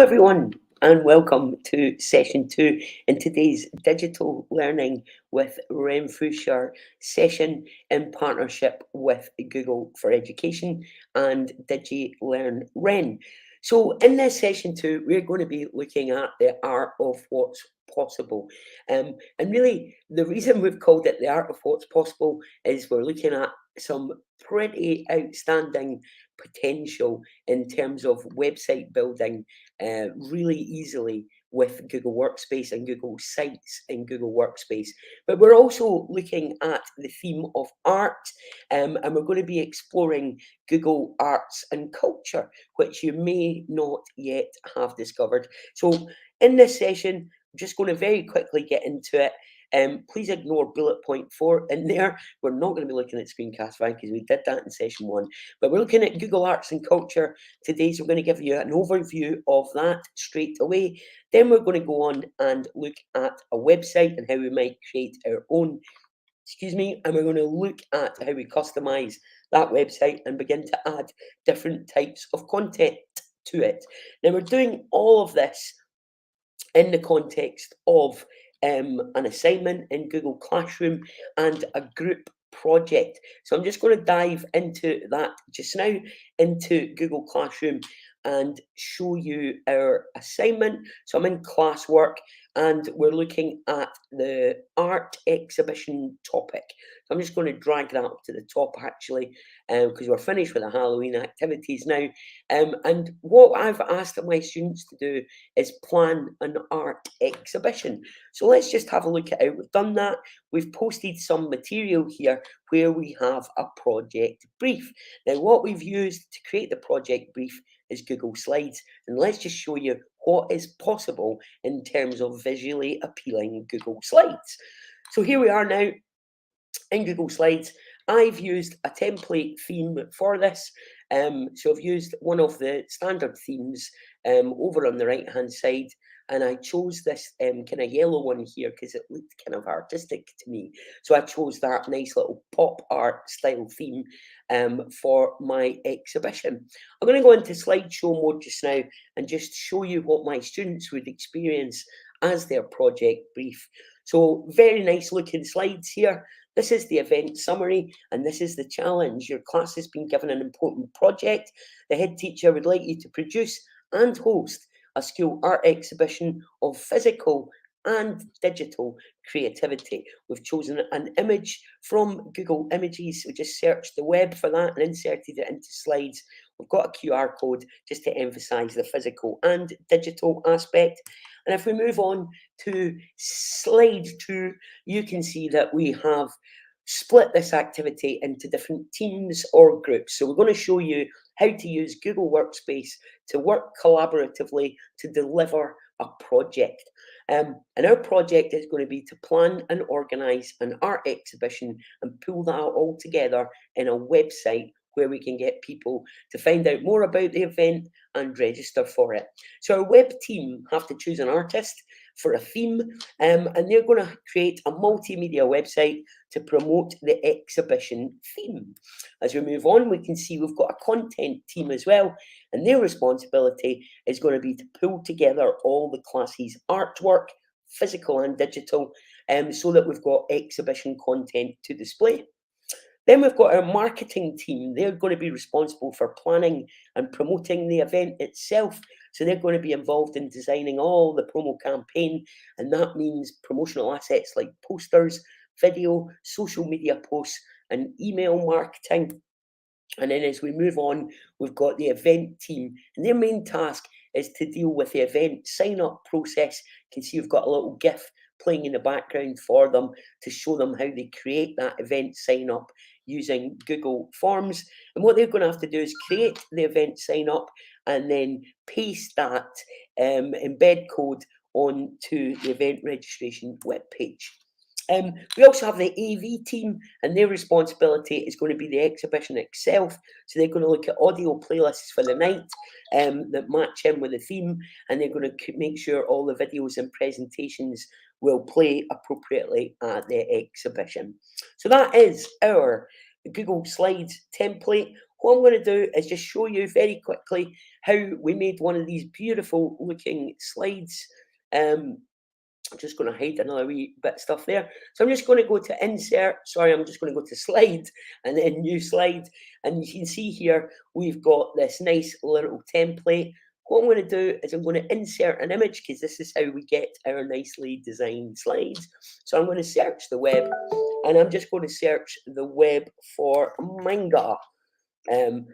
everyone, and welcome to session two in today's digital learning with Renfrewshire session in partnership with Google for Education and DigiLearn Ren. So, in this session two, we're going to be looking at the art of what's possible. And really, the reason we've called it the art of what's possible is we're looking at some pretty outstanding potential in terms of website building really easily with Google Workspace and Google Sites in Google Workspace. But we're also looking at the theme of art, and we're going to be exploring Google Arts and Culture, which you may not yet have discovered. So in this session, I'm just going to very quickly get into it. Please ignore bullet point 4 in there. We're not going to be looking at screencastifying because we did that in session 1. But we're looking at Google Arts and Culture today, so we're going to give you an overview of that straight away. Then we're going to go on and look at a website and how we might create our own, and we're going to look at how we customize that website and begin to add different types of content to it. Now, we're doing all of this in the context of an assignment in Google Classroom and a group project. So I'm just going to dive into that just now, into Google Classroom, and show you our assignment. So I'm in classwork and we're looking at the art exhibition topic. So I'm just going to drag that up to the top actually, because we're finished with the Halloween activities now. And what I've asked my students to do is plan an art exhibition. So let's just have a look at how we've done that. We've posted some material here where we have a project brief. Now, what we've used to create the project brief is Google Slides. And let's just show you what is possible in terms of visually appealing Google Slides. So here we are now in Google Slides. I've used a template theme for this. So I've used one of the standard themes over on the right hand side, and I chose this kind of yellow one here because it looked kind of artistic to me. So I chose that nice little pop art style theme for my exhibition. I'm going to go into slideshow mode just now and just show you what my students would experience as their project brief. So very nice looking slides here. This is the event summary, and this is the challenge. Your class has been given an important project. The head teacher would like you to produce and host a school art exhibition of physical and digital creativity. We've chosen an image from Google Images. We just searched the web for that and inserted it into slides. We've got a QR code just to emphasize the physical and digital aspect. And if we move on to slide 2, you can see that we have split this activity into different teams or groups. So we're going to show you how to use Google Workspace to work collaboratively to deliver a project. And our project is going to be to plan and organise an art exhibition and pull that all together in a website where we can get people to find out more about the event and register for it. So our web team have to choose an artist for a theme, and they're going to create a multimedia website to promote the exhibition theme. As we move on, we can see we've got a content team as well, and their responsibility is going to be to pull together all the classes' artwork, physical and digital, so that we've got exhibition content to display. Then we've got our marketing team. They're going to be responsible for planning and promoting the event itself. So they're going to be involved in designing all the promo campaign, and that means promotional assets like posters, video, social media posts, and email marketing. And then as we move on, we've got the event team, and their main task is to deal with the event sign-up process. You can see we've got a little GIF playing in the background for them to show them how they create that event sign-up using Google Forms. And what they're going to have to do is create the event sign-up and then paste that embed code onto the event registration webpage. We also have the AV team, and their responsibility is going to be the exhibition itself. So they're going to look at audio playlists for the night that match in with the theme, and they're going to make sure all the videos and presentations will play appropriately at the exhibition. So that is our Google Slides template. What I'm going to do is just show you very quickly how we made one of these beautiful looking slides. Um, I'm just going to hide another wee bit of stuff there. So I'm just going to go to insert. Sorry, I'm just going to go to slide and then new slide. And you can see here, we've got this nice little template. What I'm going to do is I'm going to insert an image because this is how we get our nicely designed slides. So I'm going to search the web and I'm just going to search the web for manga. Um,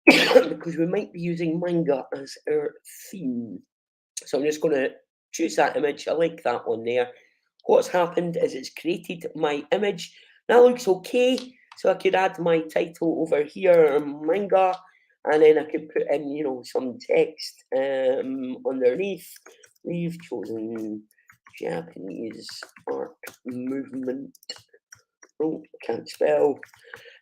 because we might be using manga as our theme. So I'm just going to choose that image. I like that one there. What's happened is it's created my image. That looks okay. So I could add my title over here, manga, and then I could put in, some text underneath. We've chosen Japanese art movement. Oh, can't spell.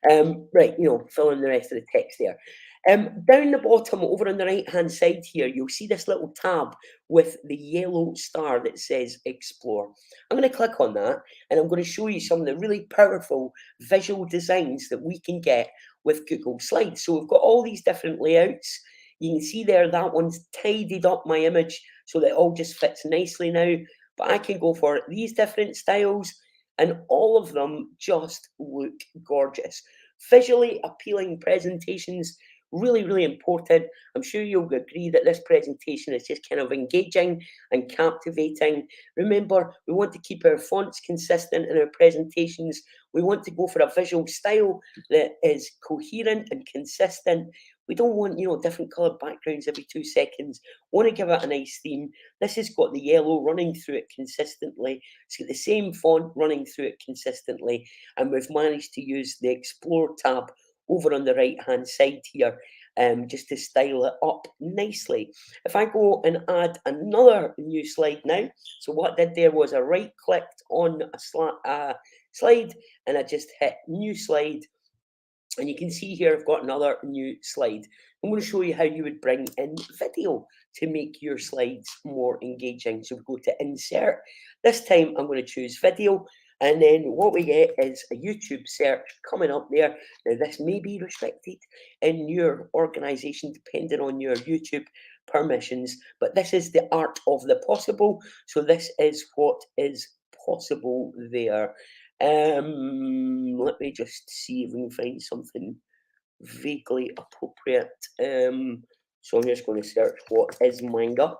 Right, fill in the rest of the text there. Down the bottom, over on the right-hand side here, you'll see this little tab with the yellow star that says Explore. I'm going to click on that, and I'm going to show you some of the really powerful visual designs that we can get with Google Slides. So we've got all these different layouts. You can see there, that one's tidied up my image so that it all just fits nicely now. But I can go for these different styles, and all of them just look gorgeous. Visually appealing presentations, really, really important. I'm sure you'll agree that this presentation is just kind of engaging and captivating. Remember, we want to keep our fonts consistent in our presentations. We want to go for a visual style that is coherent and consistent. We don't want, different coloured backgrounds every 2 seconds. Want to give it a nice theme. This has got the yellow running through it consistently. It's got the same font running through it consistently. And we've managed to use the Explore tab over on the right-hand side here, just to style it up nicely. If I go and add another new slide now, so what I did there was I right-clicked on a slide, and I just hit New Slide, and you can see here I've got another new slide. I'm going to show you how you would bring in video to make your slides more engaging. So we go to Insert. This time I'm going to choose Video. And then what we get is a YouTube search coming up there. Now, this may be restricted in your organization depending on your YouTube permissions, but this is the art of the possible. So this is what is possible there. Let me just see if we can find something vaguely appropriate. So I'm just going to search what is manga.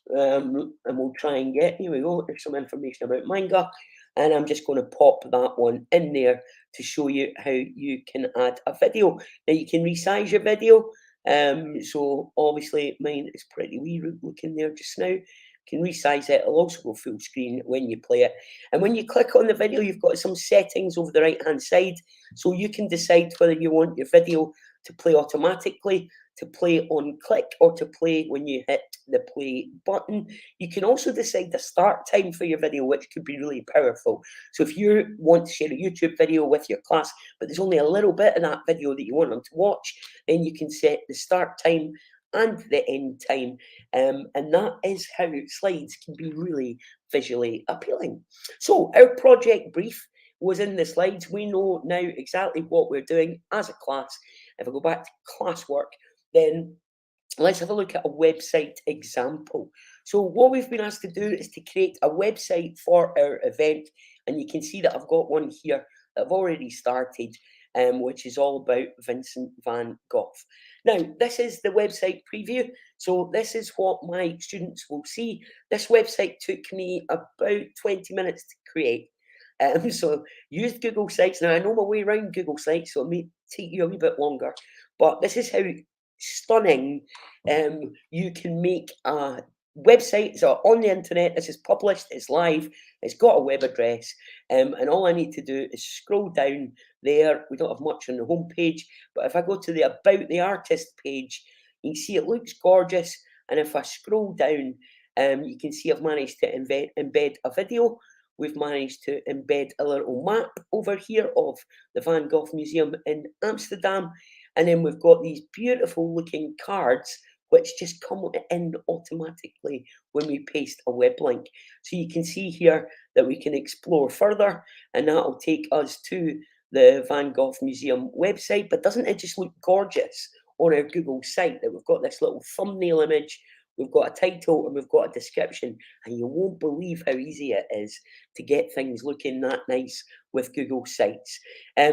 And we'll try and get, here we go, there's some information about manga. And I'm just going to pop that one in there to show you how you can add a video. Now you can resize your video. So obviously mine is pretty wee looking there just now. Can resize it. It'll also go full screen when you play it. And when you click on the video, you've got some settings over the right hand side. So you can decide whether you want your video to play automatically, to play on click, or to play when you hit the play button. You can also decide the start time for your video, which could be really powerful. So if you want to share a YouTube video with your class, but there's only a little bit of that video that you want them to watch, then you can set the start time and the end time. And that is how slides can be really visually appealing. So our project brief was in the slides. We know now exactly what we're doing as a class. If I go back to classwork, then let's have a look at a website example. So what we've been asked to do is to create a website for our event. And you can see that I've got one here that I've already started, which is all about Vincent van Gogh. Now, this is the website preview. So this is what my students will see. This website took me about 20 minutes to create. So used Google Sites. Now, I know my way around Google Sites, so it may take you a wee bit longer. But this is how stunning you can make a website. So on the internet, this is published, it's live, it's got a web address, and all I need to do is scroll down there. We don't have much on the home page, but if I go to the About the Artist page, you can see it looks gorgeous. And if I scroll down, you can see I've managed to embed a video. We've managed to embed a little map over here of the Van Gogh Museum in Amsterdam. And then we've got these beautiful looking cards which just come in automatically when we paste a web link. So you can see here that we can explore further, and that'll take us to the Van Gogh Museum website, but doesn't it just look gorgeous on our Google site that we've got this little thumbnail image, we've got a title, and we've got a description, and you won't believe how easy it is to get things looking that nice with Google Sites.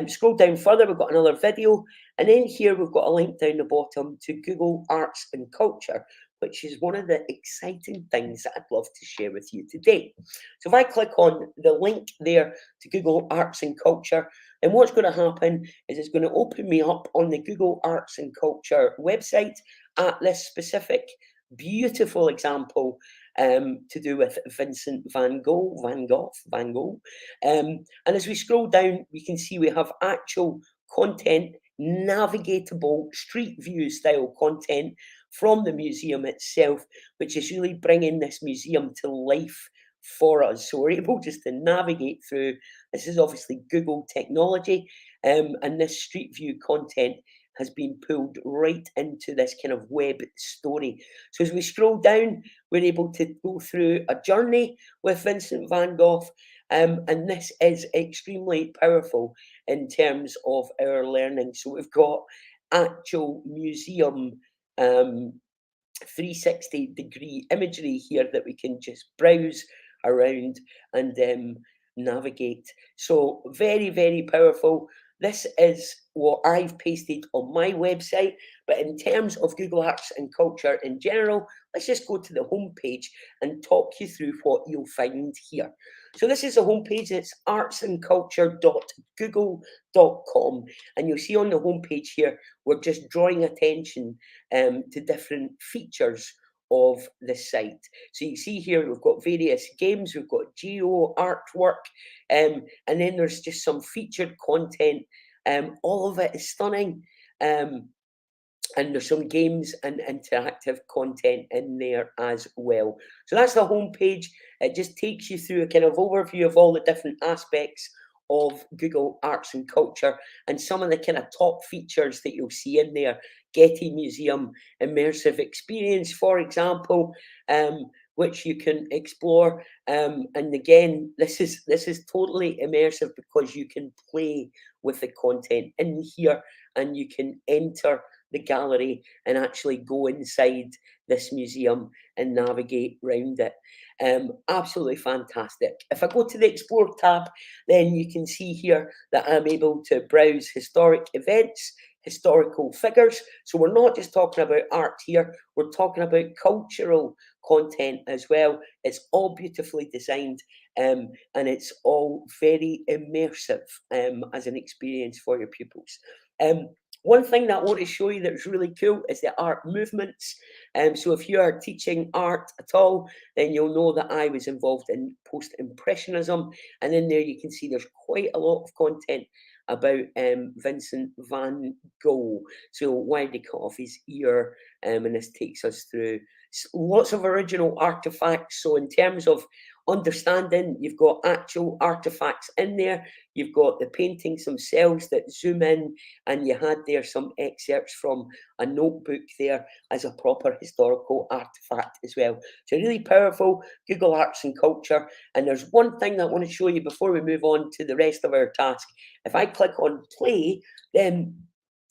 Scroll down further, we've got another video, and then here we've got a link down the bottom to Google Arts and Culture, which is one of the exciting things that I'd love to share with you today. So if I click on the link there to Google Arts and Culture, then what's going to happen is it's going to open me up on the Google Arts and Culture website at this specific beautiful example to do with Vincent van Gogh, Van Gogh. And as we scroll down, we can see we have actual content, navigatable street view style content from the museum itself, which is really bringing this museum to life for us. So we're able just to navigate through. This is obviously Google technology, and this street view content has been pulled right into this kind of web story. So as we scroll down, we're able to go through a journey with Vincent van Gogh, and this is extremely powerful in terms of our learning. So we've got actual museum 360-degree imagery here that we can just browse around and navigate. So very, very powerful. This is what I've pasted on my website, but in terms of Google Arts and Culture in general, let's just go to the homepage and talk you through what you'll find here. So this is the homepage, it's artsandculture.google.com, and you'll see on the homepage here, we're just drawing attention to different features of the site. So you see here, we've got various games, we've got geo artwork, and then there's just some featured content. All of it is stunning. And there's some games and interactive content in there as well. So that's the homepage. It just takes you through a kind of overview of all the different aspects of Google Arts and Culture and some of the kind of top features that you'll see in there. Getty Museum Immersive Experience, for example, which you can explore. And again, this is totally immersive because you can play with the content in here and you can enter the gallery and actually go inside this museum and navigate around it. Absolutely fantastic. If I go to the Explore tab, then you can see here that I'm able to browse historic events, historical figures. So we're not just talking about art here, we're talking about cultural content as well. It's all beautifully designed, and it's all very immersive as an experience for your pupils. One thing that I want to show you that's really cool is the art movements. So if you are teaching art at all, then you'll know that I was involved in post-impressionism. And in there you can see there's quite a lot of content about Vincent van Gogh. So why did he cut off his ear? And this takes us through lots of original artifacts. So in terms of understanding, you've got actual artifacts in there. You've got the paintings themselves that zoom in, and you had there some excerpts from a notebook there as a proper historical artifact as well. So really powerful Google Arts and Culture. And there's one thing that I want to show you before we move on to the rest of our task. If I click on play, then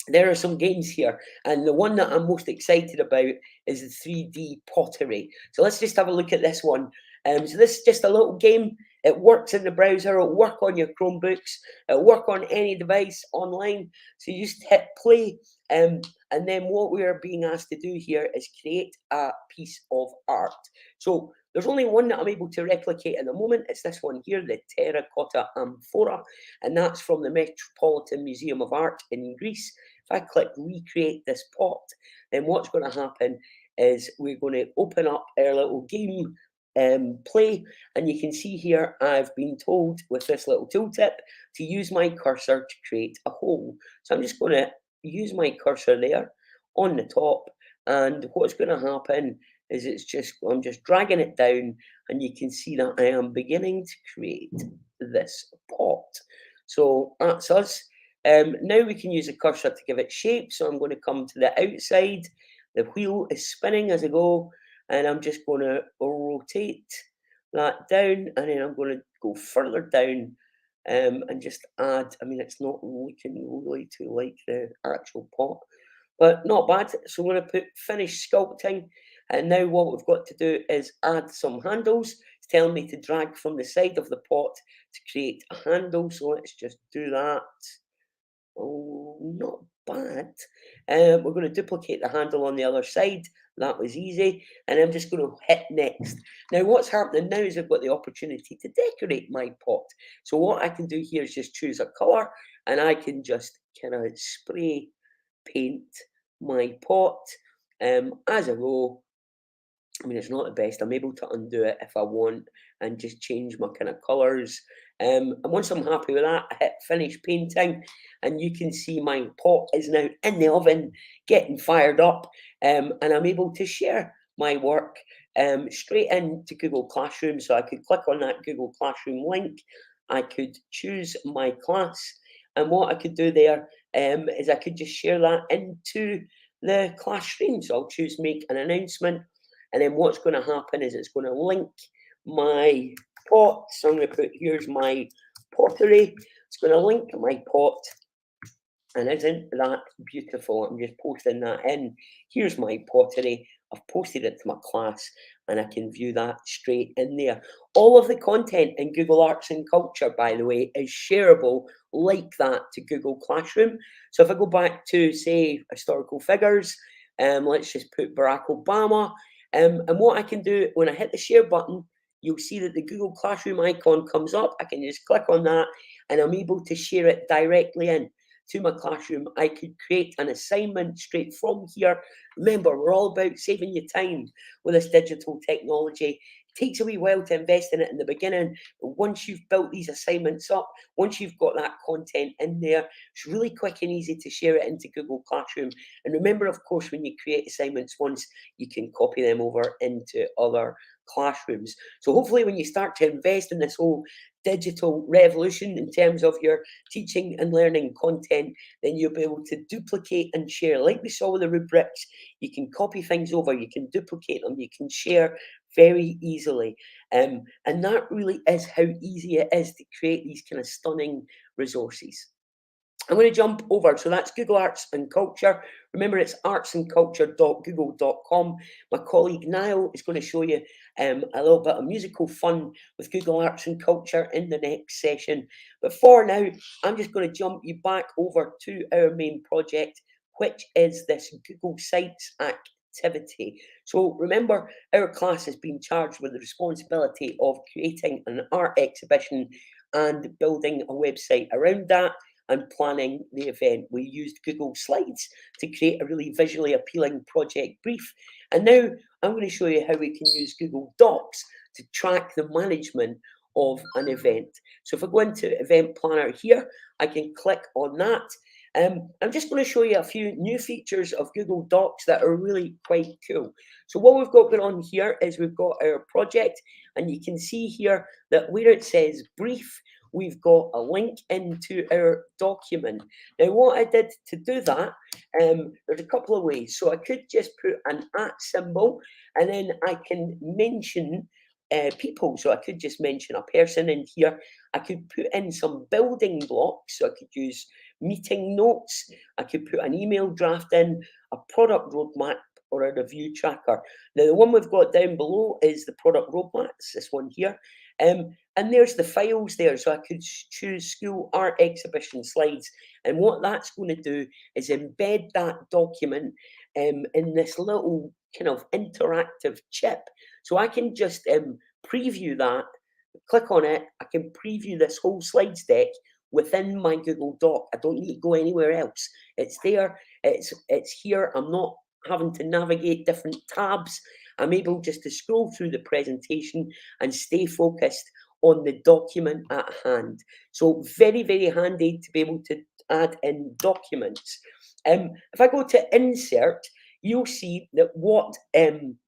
there are some games here, and the one that I'm most excited about is the 3D pottery. So let's just have a look at this one. So this is just a little game. It works in the browser, it'll work on your Chromebooks, it'll work on any device online. So you just hit play, and then what we are being asked to do here is create a piece of art. So there's only one that I'm able to replicate at the moment. It's this one here, the terracotta amphora, and that's from the Metropolitan Museum of Art in Greece. If I click recreate this pot, then what's going to happen is we're going to open up our little game play, and you can see here I've been told with this little tooltip to use my cursor to create a hole. So I'm just going to use my cursor there on the top, and what's going to happen is I'm just dragging it down, and you can see that I am beginning to create this pot. So that's us. Now we can use a cursor to give it shape. So I'm going to come to the outside. The wheel is spinning as I go, and I'm just going to rotate that down, and then I'm going to go further down and just add, I mean, it's not looking really too like the actual pot, but not bad. So I'm going to put finish sculpting. And now what we've got to do is add some handles. It's telling me to drag from the side of the pot to create a handle. So let's just do that. Oh, not bad. We're going to duplicate the handle on the other side. That was easy. And I'm just going to hit next. Now, what's happening now is I've got the opportunity to decorate my pot. So what I can do here is just choose a colour, and I can just kind of spray paint my pot as a row. I mean, it's not the best. I'm able to undo it if I want and just change my kind of colours. And once I'm happy with that, I hit finish painting, and you can see my pot is now in the oven, getting fired up, and I'm able to share my work straight into Google Classroom. So I could click on that Google Classroom link. I could choose my class, and what I could do there is I could just share that into the classroom. So I'll choose make an announcement, and then what's going to happen is it's going to link my pot. So I'm going to put, here's my pottery. It's going to link my pot. And isn't that beautiful? I'm just posting that in. Here's my pottery. I've posted it to my class, and I can view that straight in there. All of the content in Google Arts and Culture, by the way, is shareable like that to Google Classroom. So if I go back to, say, historical figures, let's just put Barack Obama. And what I can do when I hit the share button, you'll see that the Google Classroom icon comes up. I can just click on that, and I'm able to share it directly in to my classroom. I could create an assignment straight from here. Remember, we're all about saving you time with this digital technology. It takes a wee while to invest in it in the beginning, but once you've built these assignments up, once you've got that content in there, it's really quick and easy to share it into Google Classroom. And remember, of course, when you create assignments once, you can copy them over into other classrooms. So hopefully when you start to invest in this whole digital revolution in terms of your teaching and learning content, then you'll be able to duplicate and share. Like we saw with the rubrics, you can copy things over, you can duplicate them, you can share very easily. And that really is how easy it is to create these kind of stunning resources. I'm going to jump over. So that's Google Arts and Culture. Remember, it's artsandculture.google.com. My colleague Niall is going to show you a little bit of musical fun with Google Arts and Culture in the next session. But for now, I'm just going to jump you back over to our main project, which is this Google Sites activity. So remember, our class has been charged with the responsibility of creating an art exhibition and building a website around that and planning the event. We used Google Slides to create a really visually appealing project brief. And now I'm going to show you how we can use Google Docs to track the management of an event. So if I go into Event Planner here, I can click on that. I'm just going to show you a few new features of Google Docs that are really quite cool. So what we've got going on here is we've got our project, and you can see here that where it says brief, we've got a link into our document. Now, what I did to do that, there's a couple of ways. So I could just put an @ symbol, and then I can mention people. So I could just mention a person in here. I could put in some building blocks. So I could use meeting notes. I could put an email draft in, a product roadmap, or a review tracker. Now, the one we've got down below is the product roadmaps, this one here. And there's the files there. So I could choose school art exhibition slides. And what that's going to do is embed that document in this little kind of interactive chip. So I can just preview that, click on it. I can preview this whole slides deck within my Google Doc. I don't need to go anywhere else. It's there. It's here. I'm not having to navigate different tabs. I'm able just to scroll through the presentation and stay focused on the document at hand. So very, very handy to be able to add in documents. If I go to insert, you'll see that what I'm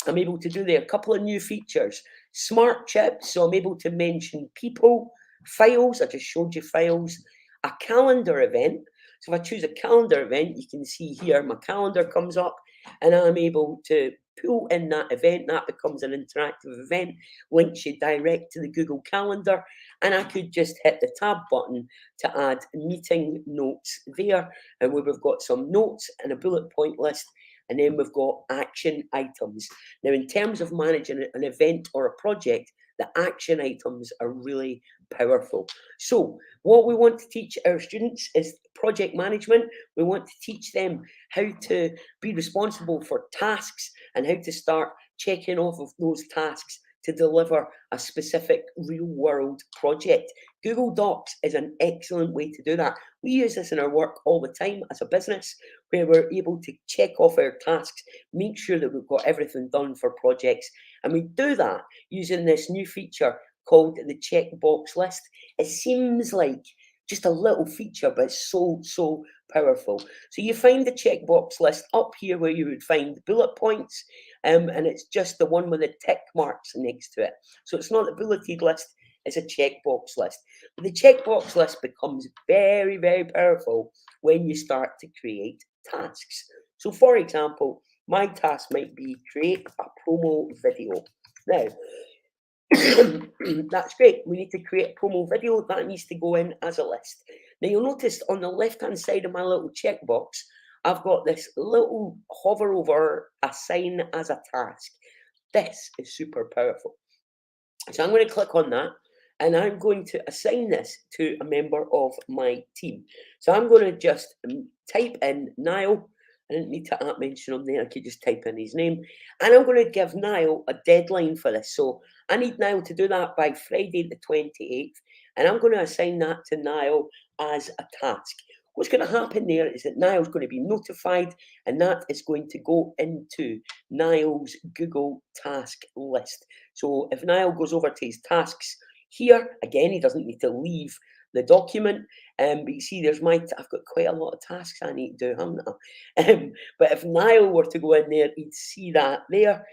able to do there, a couple of new features. Smart chips, so I'm able to mention people, files, I just showed you files, a calendar event. So if I choose a calendar event, you can see here my calendar comes up, and I'm able to pull in that event. That becomes an interactive event, links you direct to the Google Calendar, and I could just hit the tab button to add meeting notes there, and where we've got some notes and a bullet point list, and then we've got action items. Now, in terms of managing an event or a project, the action items are really powerful. So, what we want to teach our students is project management. We want to teach them how to be responsible for tasks and how to start checking off of those tasks to deliver a specific real world project. Google Docs is an excellent way to do that. We use this in our work all the time as a business, where we're able to check off our tasks, make sure that we've got everything done for projects. And we do that using this new feature called the checkbox list. It seems like just a little feature, but it's so powerful. So you find the checkbox list up here where you would find the bullet points, and it's just the one with the tick marks next to it. So it's not a bulleted list, it's a checkbox list. But the checkbox list becomes very powerful when you start to create tasks. So for example, my task might be create a promo video. Now, that's great. We need to create a promo video. That needs to go in as a list. Now, you'll notice on the left-hand side of my little checkbox, I've got this little hover over assign as a task. This is super powerful. So I'm going to click on that, and I'm going to assign this to a member of my team. So I'm going to just type in Niall. I didn't need to mention him there. I could just type in his name. And I'm going to give Niall a deadline for this. So I need Niall to do that by Friday the 28th. And I'm going to assign that to Niall as a task. What's going to happen there is that Niall's going to be notified, and that is going to go into Niall's Google task list. So if Niall goes over to his tasks here, again, he doesn't need to leave the document. But you see, I've got quite a lot of tasks I need to do, haven't I? But if Niall were to go in there, he'd see that there.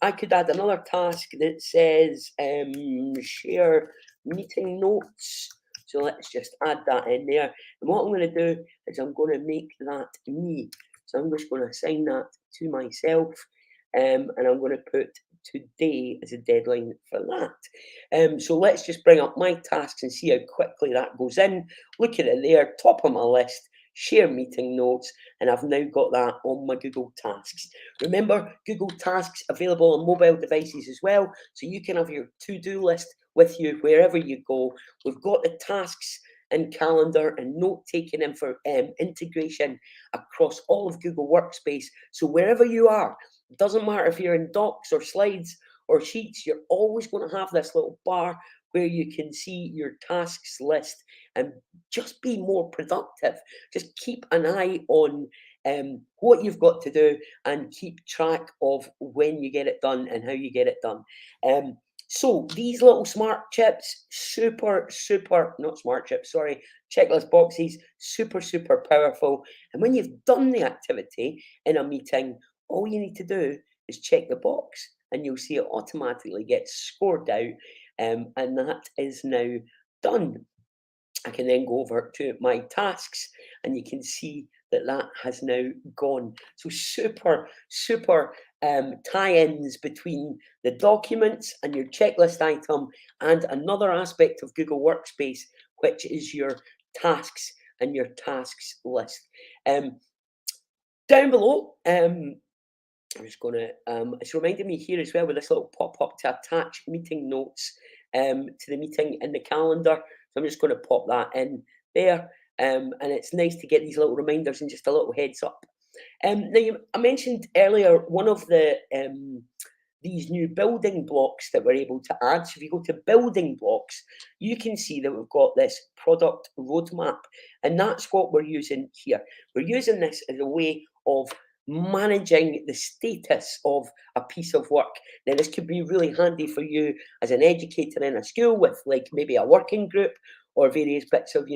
I could add another task that says share meeting notes. So let's just add that in there. And what I'm going to do is I'm going to make that me. So I'm just going to assign that to myself. And I'm going to put today as a deadline for that. So let's just bring up my tasks and see how quickly that goes in. Look at it there, top of my list, share meeting notes, and I've now got that on my Google Tasks. Remember, Google Tasks available on mobile devices as well, so you can have your to-do list with you wherever you go. We've got the tasks and calendar and note-taking integration across all of Google Workspace. So wherever you are, it doesn't matter if you're in docs or slides or sheets, you're always going to have this little bar where you can see your tasks list and just be more productive. Just keep an eye on what you've got to do and keep track of when you get it done and how you get it done. So these little smart chips, not smart chips, sorry, checklist boxes, super powerful. And when you've done the activity in a meeting, all you need to do is check the box and you'll see it automatically gets scored out, and that is now done. I can then go over to my tasks and you can see that that has now gone. So super tie-ins between the documents and your checklist item and another aspect of Google Workspace, which is your tasks and your tasks list. Down below, I'm just going to, it's reminding me here as well with this little pop-up to attach meeting notes to the meeting in the calendar. So I'm just going to pop that in there. And it's nice to get these little reminders and just a little heads up. I mentioned earlier one of the these new building blocks that we're able to add. So if you go to building blocks, you can see that we've got this product roadmap, and that's what we're using here. We're using this as a way of managing the status of a piece of work. Now, this could be really handy for you as an educator in a school with like maybe a working group or various bits of,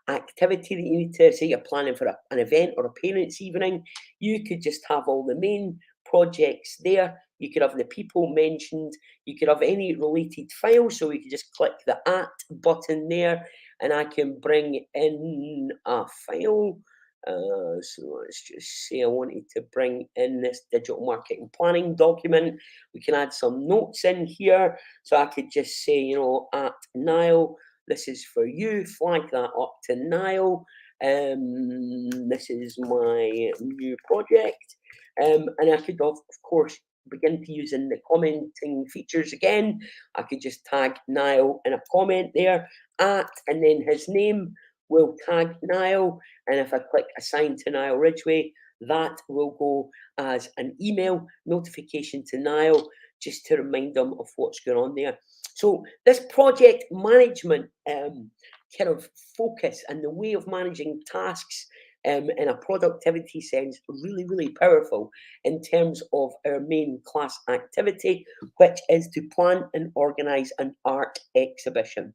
activity that you need to say you're planning for an event or a parents' evening. You could just have all the main projects there. You could have the people mentioned. You could have any related files. So you could just click the at button there and I can bring in a file. So let's just say I wanted to bring in this digital marketing planning document. We can add some notes in here. So I could just say, at Niall, this is for you, flag that up to Niall. This is my new project. And I could, of course, begin to use in the commenting features again. I could just tag Niall in a comment there, and then his name will tag Niall. And if I click assign to Niall Ridgway, that will go as an email notification to Niall just to remind them of what's going on there. So this project management kind of focus and the way of managing tasks in a productivity sense, really, really powerful in terms of our main class activity, which is to plan and organise an art exhibition.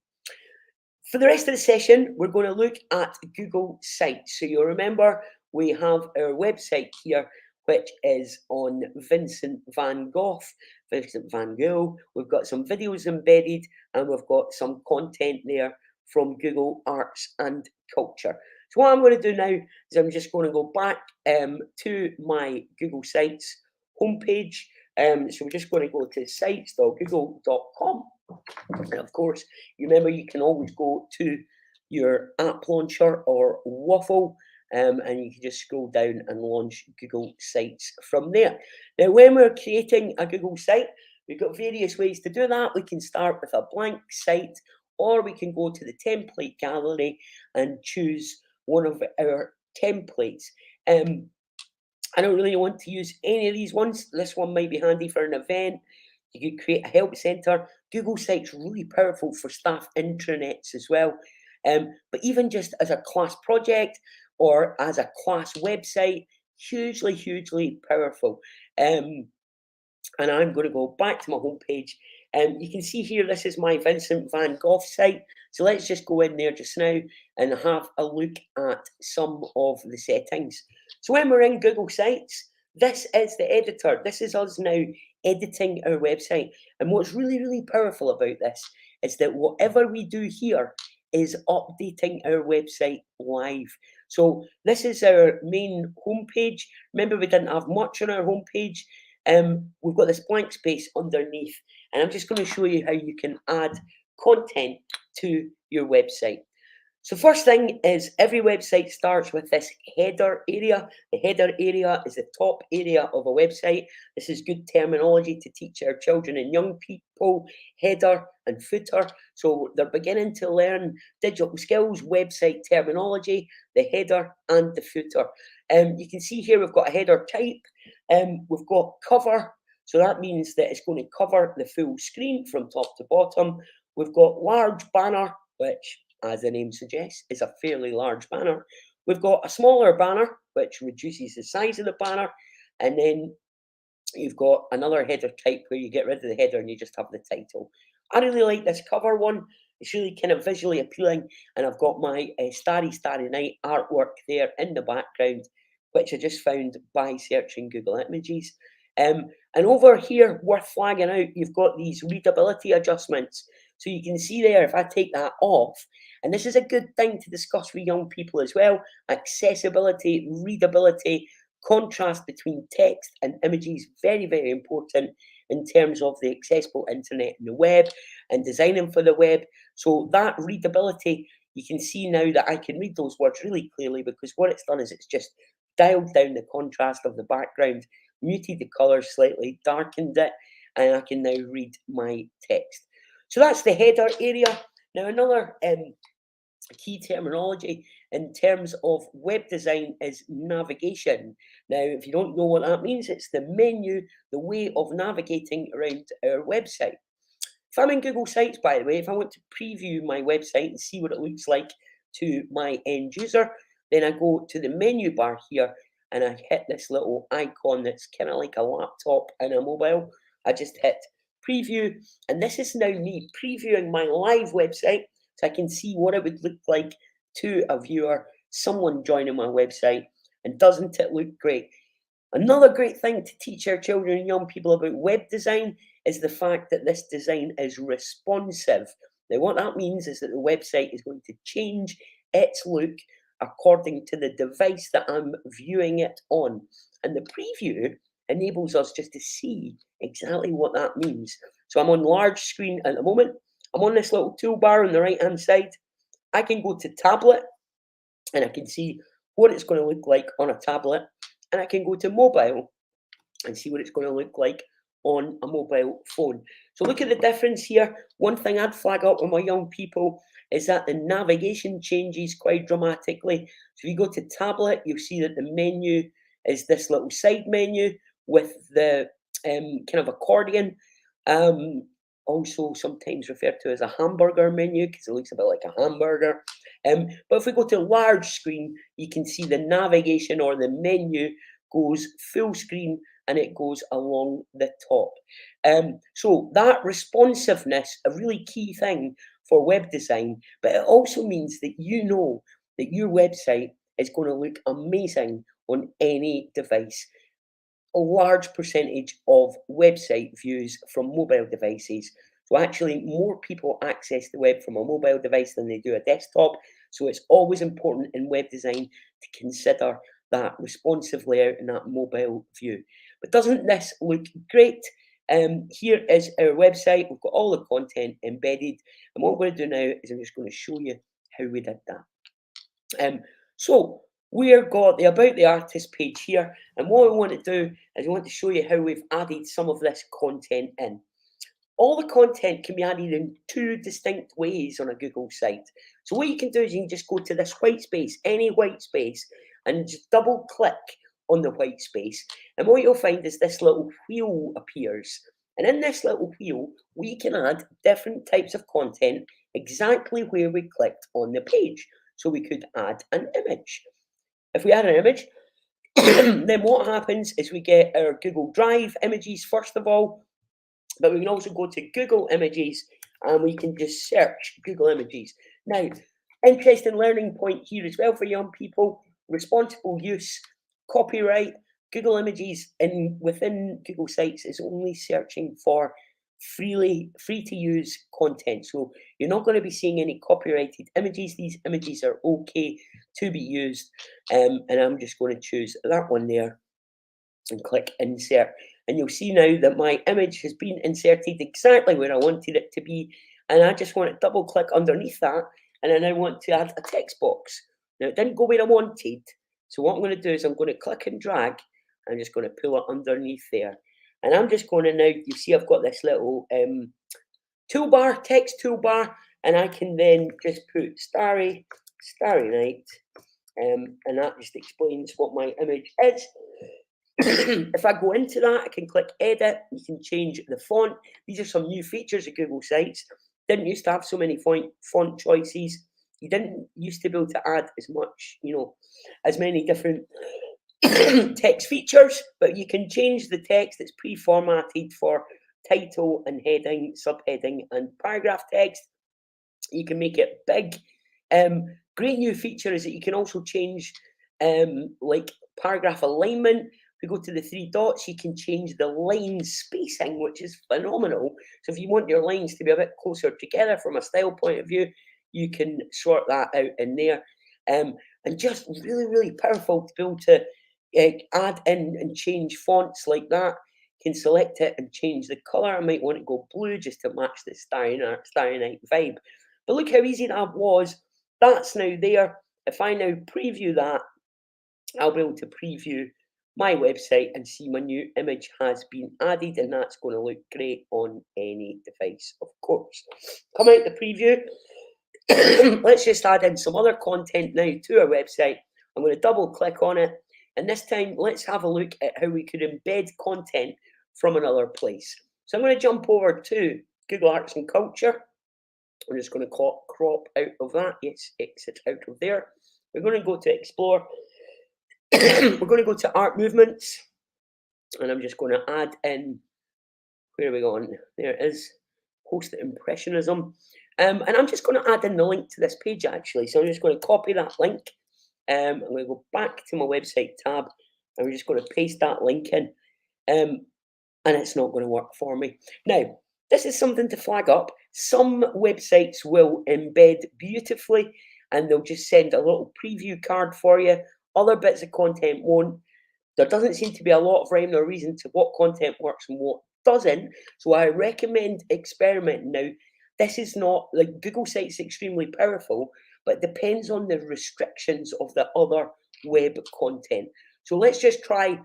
For the rest of the session, we're going to look at Google Sites. So you'll remember we have our website here, which is on Vincent van Gogh, Vincent van Gogh. We've got some videos embedded and we've got some content there from Google Arts and Culture. So what I'm going to do now is I'm just going to go back to my Google Sites homepage. So we're just going to go to sites.google.com. And of course, you remember you can always go to your app launcher or Waffle, and you can just scroll down and launch Google Sites from there. Now, when we're creating a Google site, we've got various ways to do that. We can start with a blank site, or we can go to the template gallery and choose one of our templates. I don't really want to use any of these ones. This one might be handy for an event. You could create a help center. Google Sites really powerful for staff intranets as well. But even just as a class project or as a class website, hugely, hugely powerful. And I'm going to go back to my homepage. You can see here, this is my Vincent van Gogh site. So let's just go in there just now and have a look at some of the settings. So when we're in Google Sites, this is the editor. This is us now editing our website. And what's really, really powerful about this is that whatever we do here is updating our website live. So this is our main homepage. Remember, we didn't have much on our homepage. We've got this blank space underneath, and I'm just going to show you how you can add content to your website. So first thing is every website starts with this header area. The header area is the top area of a website. This is good terminology to teach our children and young people, header and footer. So they're beginning to learn digital skills, website terminology, the header and the footer. You can see here we've got a header type. We've got cover. So that means that it's going to cover the full screen from top to bottom. We've got large banner, which, as the name suggests, is a fairly large banner. We've got a smaller banner, which reduces the size of the banner. And then you've got another header type where you get rid of the header and you just have the title. I really like this cover one. It's really kind of visually appealing. And I've got my Starry Starry Night artwork there in the background, which I just found by searching Google Images. And over here, worth flagging out, you've got these readability adjustments. So you can see there, if I take that off, and this is a good thing to discuss with young people as well, accessibility, readability, contrast between text and images, very, very important in terms of the accessible internet and the web and designing for the web. So that readability, you can see now that I can read those words really clearly because what it's done is it's just dialed down the contrast of the background, muted the colours slightly, darkened it, and I can now read my text. So that's the header area. Now another key terminology in terms of web design is navigation. Now, if you don't know what that means, it's the menu, the way of navigating around our website. If I'm in Google Sites, by the way, if I want to preview my website and see what it looks like to my end user, then I go to the menu bar here and I hit this little icon that's kind of like a laptop and a mobile. I just hit preview, and this is now me previewing my live website so I can see what it would look like to a viewer, someone joining my website. And doesn't it look great? Another great thing to teach our children and young people about web design is the fact that this design is responsive. Now, what that means is that the website is going to change its look according to the device that I'm viewing it on. And the preview enables us just to see exactly what that means. So I'm on large screen at the moment. I'm on this little toolbar on the right hand side. I can go to tablet and I can see what it's going to look like on a tablet, and I can go to mobile and see what it's going to look like on a mobile phone. So look at the difference here. One thing I'd flag up with my young people is that the navigation changes quite dramatically. So if you go to tablet, you'll see that the menu is this little side menu with the kind of accordion. Um, Also sometimes referred to as a hamburger menu because it looks a bit like a hamburger. But if we go to large screen, you can see the navigation or the menu goes full screen and it goes along the top. So that responsiveness, a really key thing for web design, but it also means that you know that your website is going to look amazing on any device. A large percentage of website views from mobile devices. So actually more people access the web from a mobile device than they do a desktop. So it's always important in web design to consider that responsive layout and that mobile view. But doesn't this look great? Here is our website. We've got all the content embedded. And what I'm going to do now is I'm just going to show you how we did that. So we've got the About the Artist page here, and what we want to do is we want to show you how we've added some of this content in. All the content can be added in two distinct ways on a Google site. So what you can do is you can just go to this white space, any white space, and just double click on the white space. And what you'll find is this little wheel appears. And in this little wheel, we can add different types of content exactly where we clicked on the page. So we could add an image. If we add an image, then what happens is we get our Google Drive images first of all, but we can also go to Google Images and we can just search Google Images. Now, interesting learning point here as well for young people, responsible use, copyright. Google Images within Google Sites is only searching for free to use content. So you're not going to be seeing any copyrighted images. These images are okay to be used. And I'm just going to choose that one there and click insert. And you'll see now that my image has been inserted exactly where I wanted it to be. And I just want to double click underneath that. And I now want to add a text box. Now it didn't go where I wanted. So what I'm going to do is I'm going to click and drag. I'm just going to pull it underneath there. And I'm just going to now, you see I've got this little toolbar, text toolbar, and I can then just put Starry Night, and that just explains what my image is. If I go into that, I can click edit, you can change the font. These are some new features of Google Sites. Didn't used to have so many font choices. You didn't used to be able to add as much, as many different text features, but you can change the text. It's pre-formatted for title and heading, subheading, and paragraph text. You can make it big. Great new feature is that you can also change like paragraph alignment. If we go to the three dots, you can change the line spacing, which is phenomenal. So if you want your lines to be a bit closer together from a style point of view, you can sort that out in there. And just really, really powerful to be able to add in and change fonts like that. Can select it and change the color. I might want to go blue just to match the Starry Night vibe. But look how easy that was. That's now there. If I now preview that, I'll be able to preview my website and see my new image has been added, and that's going to look great on any device, of course. Come out the preview. Let's just add in some other content now to our website. I'm going to double click on it, and this time let's have a look at how we could embed content from another place. So I'm going to jump over to Google Arts and Culture. I'm just going to crop out of that. Yes, exit out of there. We're going to go to Explore. We're going to go to Art Movements, and I'm just going to add in, where are we going? There it is, Post-Impressionism. And I'm just going to add in the link to this page actually. So I'm just going to copy that link. I'm going to go back to my website tab, and we're just going to paste that link in. And it's not going to work for me. Now, this is something to flag up. Some websites will embed beautifully, and they'll just send a little preview card for you. Other bits of content won't. There doesn't seem to be a lot of rhyme or reason to what content works and what doesn't. So I recommend experimenting. Now, this is not like Google Sites extremely powerful, but it depends on the restrictions of the other web content. So let's just try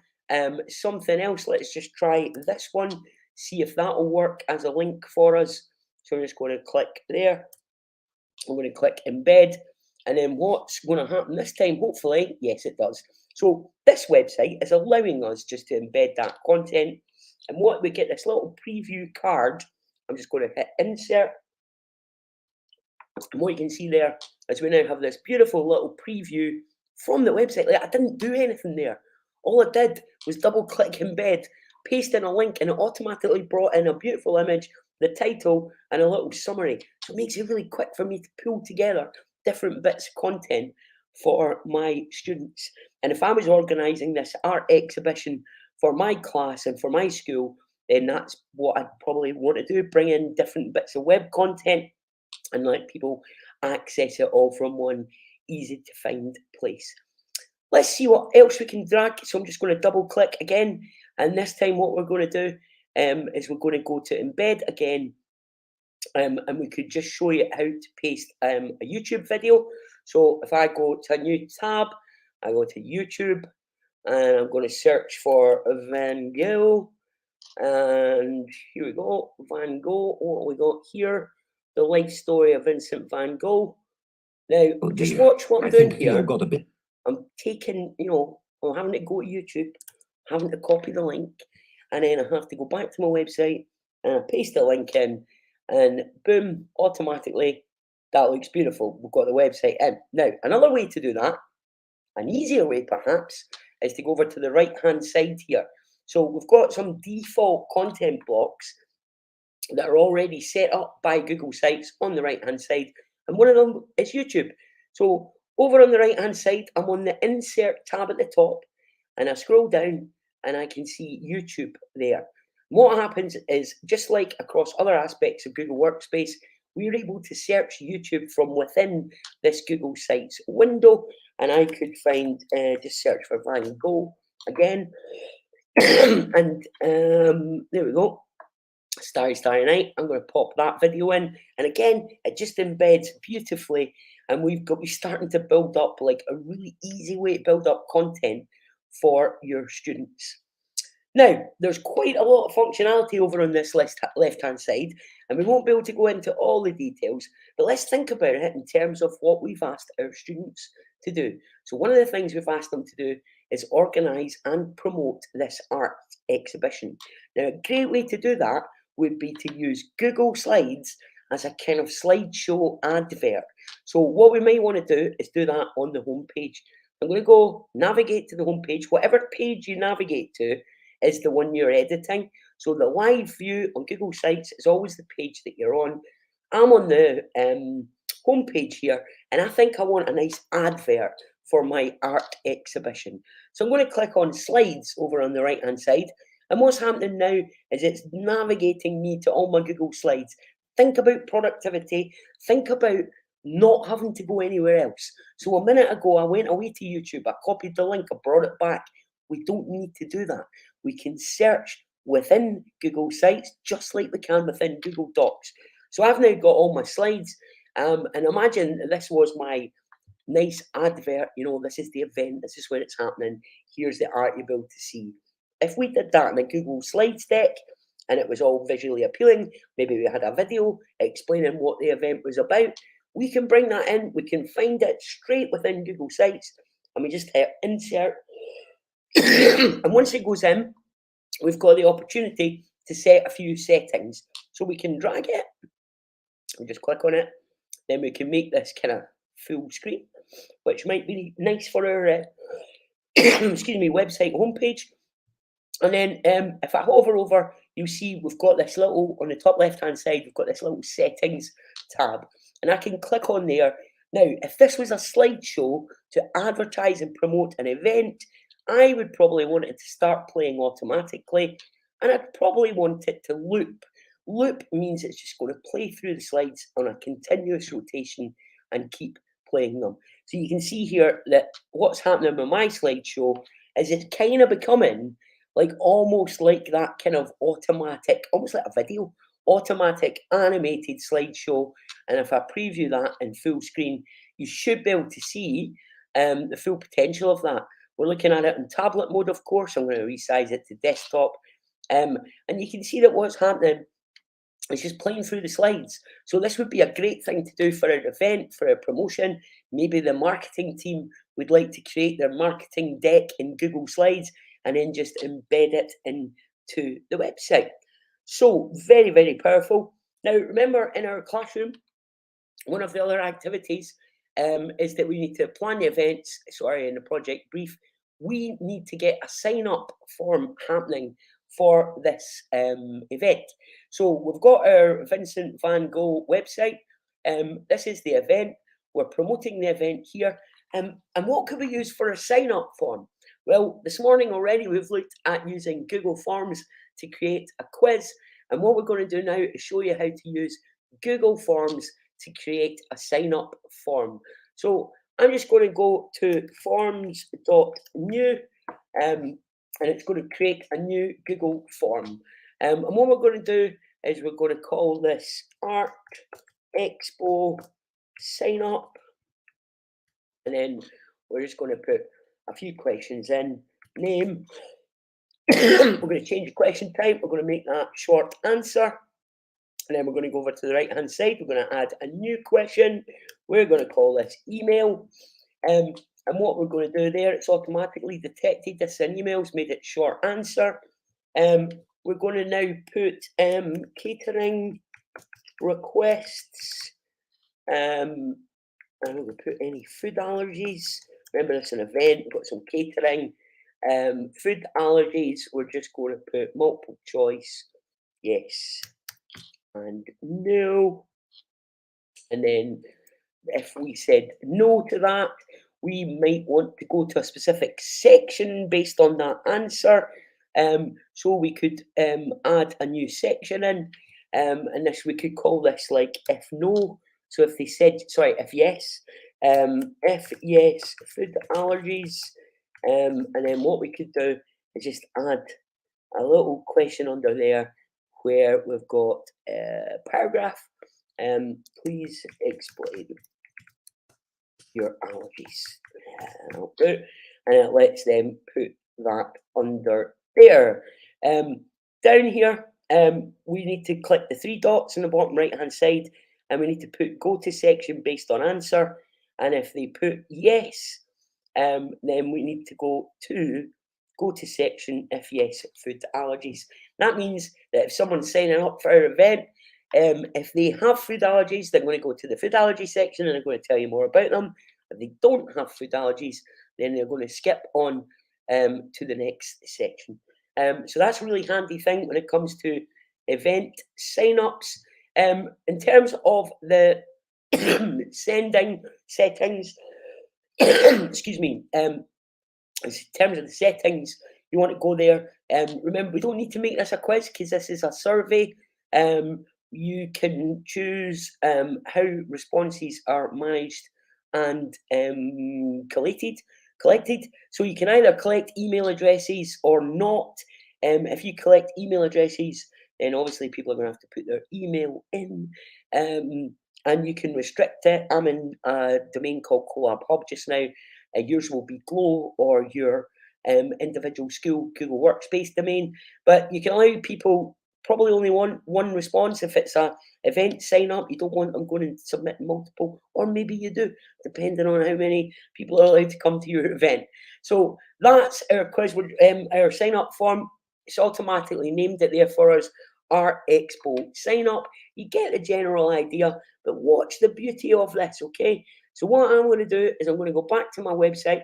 something else. Let's just try this one, see if that will work as a link for us. So I'm just going to click there. I'm going to click embed. And then what's going to happen this time, hopefully, yes, it does. So this website is allowing us just to embed that content. And what we get, this little preview card, I'm just going to hit insert. And what you can see there is we now have this beautiful little preview from the website. Like, I didn't do anything there. All I did was double click embed, paste in a link, and it automatically brought in a beautiful image, the title, and a little summary. So it makes it really quick for me to pull together different bits of content for my students. And if I was organising this art exhibition for my class and for my school, then that's what I'd probably want to do, bring in different bits of web content and let people access it all from one easy to find place. Let's see what else we can drag. So I'm just going to double click again. And this time what we're going to do is we're going to go to embed again. And we could just show you how to paste a YouTube video. So if I go to a new tab, I go to YouTube and I'm going to search for Van Gogh. And here we go, Van Gogh. What we got here? The life story of Vincent van Gogh. Now, just watch what I'm doing here. Got a bit. I'm taking, I'm having to go to YouTube, having to copy the link, and then I have to go back to my website and I paste the link in, and boom, automatically, that looks beautiful. We've got the website in. Now, another way to do that, an easier way perhaps, is to go over to the right-hand side here. So we've got some default content blocks that are already set up by Google Sites on the right-hand side, and one of them is YouTube. So over on the right-hand side, I'm on the Insert tab at the top, and I scroll down, and I can see YouTube there. What happens is, just like across other aspects of Google Workspace, we're able to search YouTube from within this Google Sites window, and I could find, just search for Van Gogh again, and there we go. Starry Night. I'm going to pop that video in, and again, it just embeds beautifully, and we're starting to build up like a really easy way to build up content for your students. Now, there's quite a lot of functionality over on this left-hand side, and we won't be able to go into all the details, but let's think about it in terms of what we've asked our students to do. So one of the things we've asked them to do is organise and promote this art exhibition. Now, a great way to do that would be to use Google Slides as a kind of slideshow advert. So what we may want to do is do that on the home page. I'm going to go navigate to the home page. Whatever page you navigate to is the one you're editing. So the live view on Google Sites is always the page that you're on. I'm on the home page here, and I think I want a nice advert for my art exhibition. So I'm going to click on Slides over on the right-hand side. And what's happening now is it's navigating me to all my Google Slides. Think about productivity. Think about not having to go anywhere else. So a minute ago, I went away to YouTube. I copied the link. I brought it back. We don't need to do that. We can search within Google Sites just like we can within Google Docs. So I've now got all my slides. And imagine this was my nice advert. This is the event. This is where it's happening. Here's the art you'll be able to see. If we did that in a Google Slides deck and it was all visually appealing, maybe we had a video explaining what the event was about, we can bring that in. We can find it straight within Google Sites, and we just hit insert. And once it goes in, we've got the opportunity to set a few settings. So we can drag it and just click on it. Then we can make this kind of full screen, which might be nice for our website homepage. And then if I hover over, you'll see we've got this little, on the top left-hand side, we've got this little settings tab. And I can click on there. Now, if this was a slideshow to advertise and promote an event, I would probably want it to start playing automatically. And I'd probably want it to loop. Loop means it's just going to play through the slides on a continuous rotation and keep playing them. So you can see here that what's happening with my slideshow is it's kind of becoming like almost like that kind of automatic, almost like a video, automatic animated slideshow. And if I preview that in full screen, you should be able to see the full potential of that. We're looking at it in tablet mode, of course. I'm going to resize it to desktop. And you can see that what's happening is just playing through the slides. So this would be a great thing to do for an event, for a promotion. Maybe the marketing team would like to create their marketing deck in Google Slides and then just embed it into the website. So very, very powerful. Now, remember in our classroom, one of the other activities is that we need to plan the events, in the project brief, we need to get a sign-up form happening for this event. So we've got our Vincent van Gogh website. This is the event. We're promoting the event here. And what could we use for a sign-up form? Well, this morning already we've looked at using Google Forms to create a quiz. And what we're going to do now is show you how to use Google Forms to create a sign-up form. So I'm just going to go to forms.new and it's going to create a new Google form. And what we're going to do is we're going to call this Art Expo Sign Up. And then we're just going to put a few questions in. Name. We're going to change the question type. We're going to make that short answer. And then we're going to go over to the right-hand side. We're going to add a new question. We're going to call this email. And what we're going to do there, it's automatically detected this an email's made it short answer. We're going to now put catering requests. And we're going to put any food allergies. Remember, it's an event. We've got some catering. Food allergies, we're just going to put multiple choice. Yes. And no. And then if we said no to that, we might want to go to a specific section based on that answer. So we could add a new section in, and this we could call this like if no. So if they said, if yes, food allergies, and then what we could do is just add a little question under there where we've got a paragraph. Please explain your allergies. And it lets them put that under there. Down here, we need to click the three dots in the bottom right hand side and we need to put go to section based on answer. And if they put yes, then we need to go to section if yes, food allergies. That means that if someone's signing up for our event, if they have food allergies, they're going to go to the food allergy section and they're going to tell you more about them. If they don't have food allergies, then they're going to skip on to the next section. So that's a really handy thing when it comes to event sign-ups. In terms of the sending settings, excuse me, in terms of the settings, you want to go there. Remember, we don't need to make this a quiz because this is a survey. You can choose how responses are managed and collected. So you can either collect email addresses or not. If you collect email addresses, then obviously people are going to have to put their email in. And you can restrict it. I'm in a domain called Collab Hub just now. Yours will be Glow or your individual school Google Workspace domain. But you can allow people probably only one response if it's a event sign up. You don't want them going and submitting multiple, or maybe you do, depending on how many people are allowed to come to your event. So that's our quiz, our sign up form. It's automatically named it there for us, Art Expo sign up. You get the general idea, but watch the beauty of this, okay? So what I'm going to do is I'm going to go back to my website.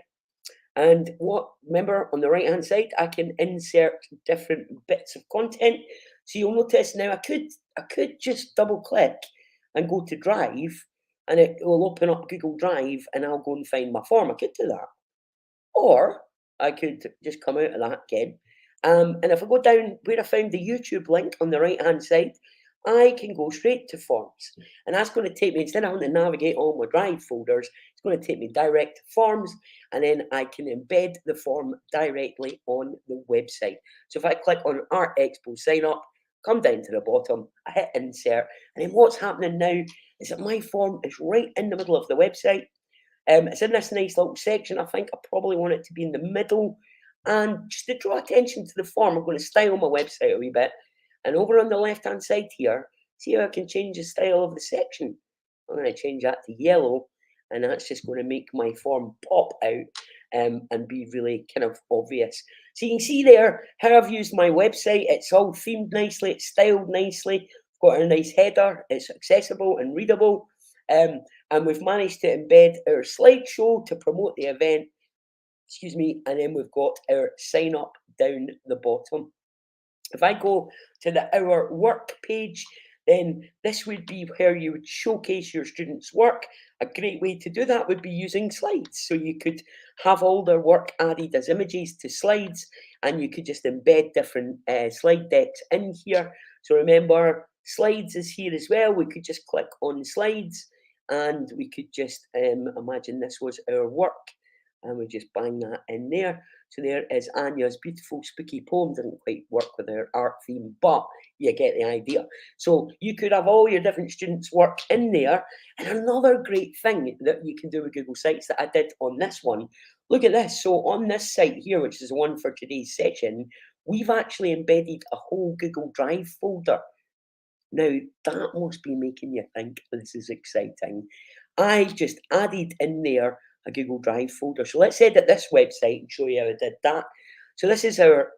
And remember on the right hand side, I can insert different bits of content. So you'll notice now I could just double click and go to Drive and it will open up Google Drive and I'll go and find my form. I could do that. Or I could just come out of that again. And if I go down where I found the YouTube link on the right hand side, I can go straight to forms. And that's going to take me, instead of having to navigate all my Drive folders, it's going to take me direct to forms, and then I can embed the form directly on the website. So if I click on Art Expo sign up, come down to the bottom, I hit insert, and then what's happening now is that my form is right in the middle of the website. It's in this nice little section. I think I probably want it to be in the middle. And just to draw attention to the form, I'm going to style my website a wee bit. And over on the left-hand side here, see how I can change the style of the section. I'm going to change that to yellow, and that's just going to make my form pop out and be really kind of obvious. So you can see there how I've used my website. It's all themed nicely, it's styled nicely, got a nice header, it's accessible and readable. And we've managed to embed our slideshow to promote the event, excuse me, and then we've got our sign up down the bottom. If I go to the Our Work page, then this would be where you would showcase your students' work. A great way to do that would be using slides. So you could have all their work added as images to slides, and you could just embed different slide decks in here. So remember, slides is here as well. We could just click on slides, and we could just imagine this was our work, and we just bang that in there. So there is Anya's beautiful spooky poem. Didn't quite work with our art theme, but you get the idea. So you could have all your different students' work in there. And another great thing that you can do with Google Sites that I did on this one, look at this. So on this site here, which is the one for today's session, we've actually embedded a whole Google Drive folder. Now, that must be making you think this is exciting. I just added in there a Google Drive folder. So let's edit this website and show you how I did that. So this is our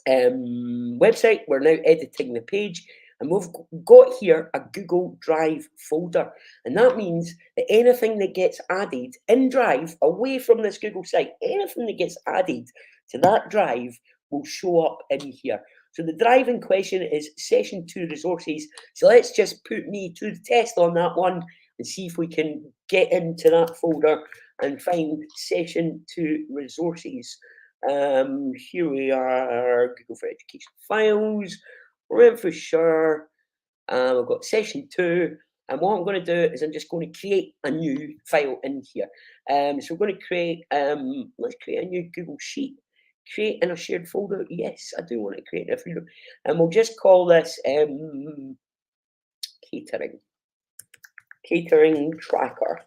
website. We're now editing the page, and we've got here a Google Drive folder. And that means that anything that gets added in Drive, away from this Google site, anything that gets added to that drive will show up in here. So the drive in question is Session 2 resources. So let's just put me to the test on that one and see if we can get into that folder and find Session 2 resources. Here we are, Google for Education files, Renfrewshire. We've got Session 2. And what I'm going to do is I'm just going to create a new file in here. So we're going to create, let's create a new Google Sheet. Create in a shared folder. Yes, I do want to create a folder. And we'll just call this catering tracker.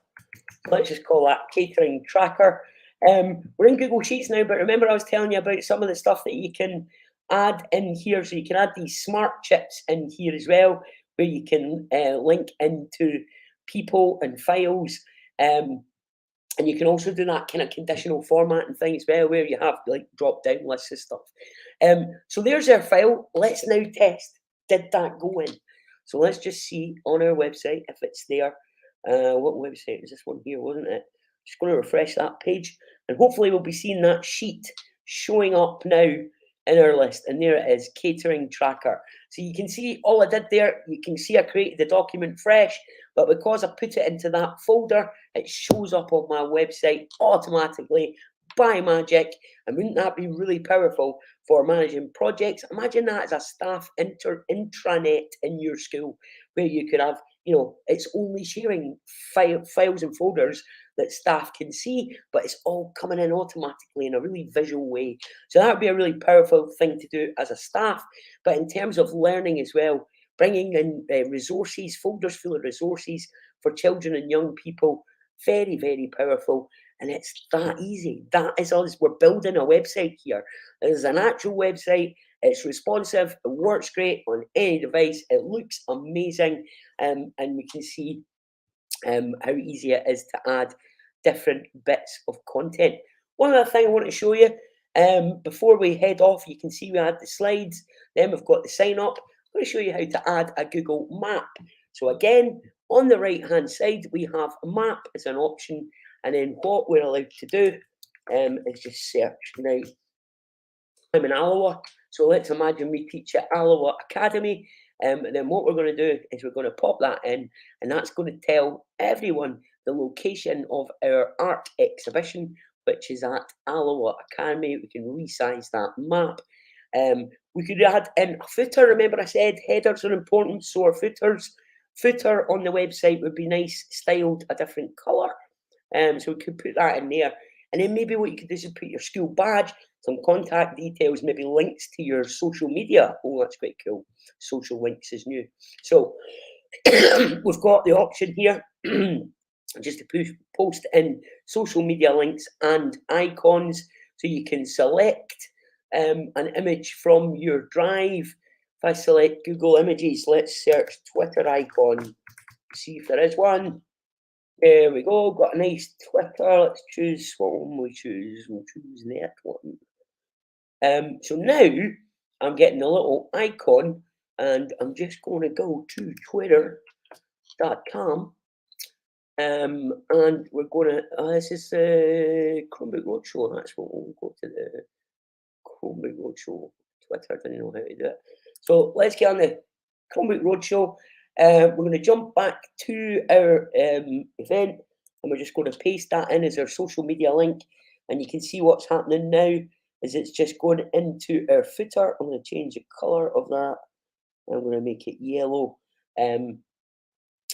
Let's just call that catering tracker. We're in Google Sheets now, but remember I was telling you about some of the stuff that you can add in here. So you can add these smart chips in here as well, where you can link into people and files. And you can also do that kind of conditional formatting thing as well, where you have like drop-down lists of stuff. So there's our file. Let's now test. Did that go in? So let's just see on our website if it's there. What website is this one here, wasn't it? Just going to refresh that page, and hopefully we'll be seeing that sheet showing up now in our list. And there it is, catering tracker. So you can see all I did there. You can see I created the document fresh, but because I put it into that folder, it shows up on my website automatically by magic. And wouldn't that be really powerful for managing projects? Imagine that as a staff intranet in your school, where you could have, it's only sharing files and folders that staff can see, but it's all coming in automatically in a really visual way. So that would be a really powerful thing to do as a staff. But in terms of learning as well, bringing in resources, folders full of resources for children and young people, very, very powerful. And it's that easy. That is us. We're building a website here. It is an actual website. It's responsive. It works great on any device. It looks amazing. And we can see how easy it is to add different bits of content. One other thing I want to show you before we head off, you can see we had the slides, then we've got the sign up. I'm going to show you how to add a Google map. So again, on the right hand side, we have a map as an option, and then what we're allowed to do is just search. Now, I'm in Alloa, so let's imagine we teach at Alloa Academy. And then what we're going to do is we're going to pop that in, and that's going to tell everyone the location of our art exhibition, which is at Alloa Academy. We can resize that map. We could add in a footer. Remember I said headers are important, so are footers. Footer on the website would be nice, styled a different colour. So we could put that in there. And then maybe what you could do is put your school badge, some contact details, maybe links to your social media. Oh, that's quite cool. Social links is new. So we've got the option here just to post in social media links and icons. So you can select an image from your drive. If I select Google Images, let's search Twitter icon, see if there is one. There we go, got a nice Twitter. Let's choose, what one we choose? We'll choose that one. So now I'm getting a little icon and I'm just going to go to twitter.com and we're going to, this is Chromebook Roadshow. That's what we'll go to, the Chromebook Roadshow. Twitter, I didn't know how to do it. So let's get on the Chromebook Roadshow. We're going to jump back to our event and we're just going to paste that in as our social media link. And you can see what's happening now is it's just going into our footer. I'm going to change the colour of that. I'm going to make it yellow. And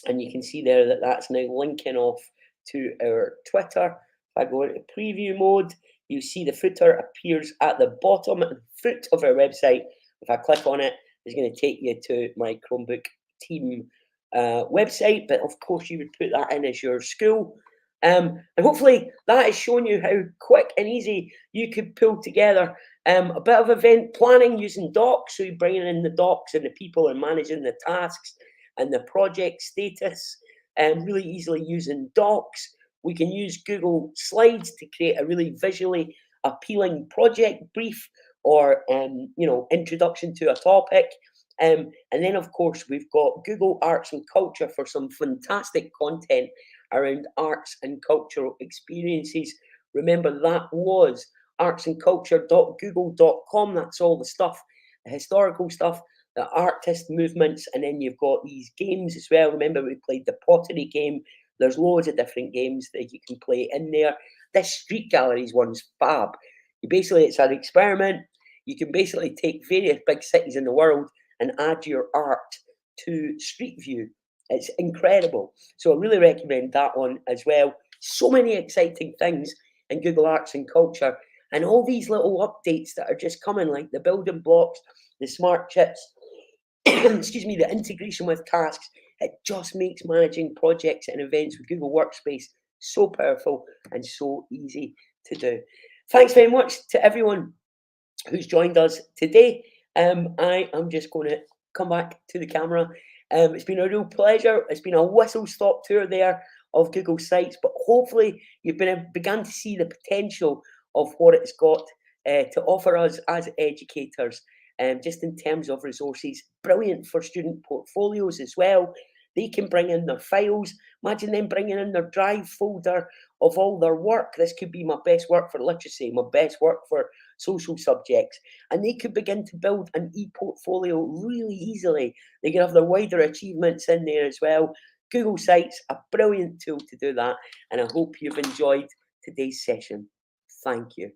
you can see there that that's now linking off to our Twitter. If I go into preview mode, you see the footer appears at the bottom and foot of our website. If I click on it, it's going to take you to my Chromebook team website. But of course, you would put that in as your school. And hopefully that has shown you how quick and easy you could pull together a bit of event planning using docs. So you're bringing in the docs and the people and managing the tasks and the project status, really easily using docs. We can use Google Slides to create a really visually appealing project brief or introduction to a topic. And then, of course, we've got Google Arts and Culture for some fantastic content around arts and cultural experiences. Remember, that was artsandculture.google.com. That's all the stuff, the historical stuff, the artist movements, and then you've got these games as well. Remember, we played the pottery game. There's loads of different games that you can play in there. This street galleries one's fab. It's an experiment. You can basically take various big cities in the world and add your art to Street View. It's incredible. So I really recommend that one as well. So many exciting things in Google Arts and Culture, and all these little updates that are just coming, like the building blocks, the smart chips, excuse me, the integration with tasks. It just makes managing projects and events with Google Workspace so powerful and so easy to do. Thanks very much to everyone who's joined us today. I am just going to come back to the camera. It's been a real pleasure. It's been a whistle-stop tour there of Google Sites, but hopefully you've begun to see the potential of what it's got to offer us as educators, just in terms of resources. Brilliant for student portfolios as well. They can bring in their files. Imagine them bringing in their Drive folder of all their work. This could be my best work for literacy, my best work for social subjects. And they could begin to build an e-portfolio really easily. They can have their wider achievements in there as well. Google Sites, a brilliant tool to do that. And I hope you've enjoyed today's session. Thank you.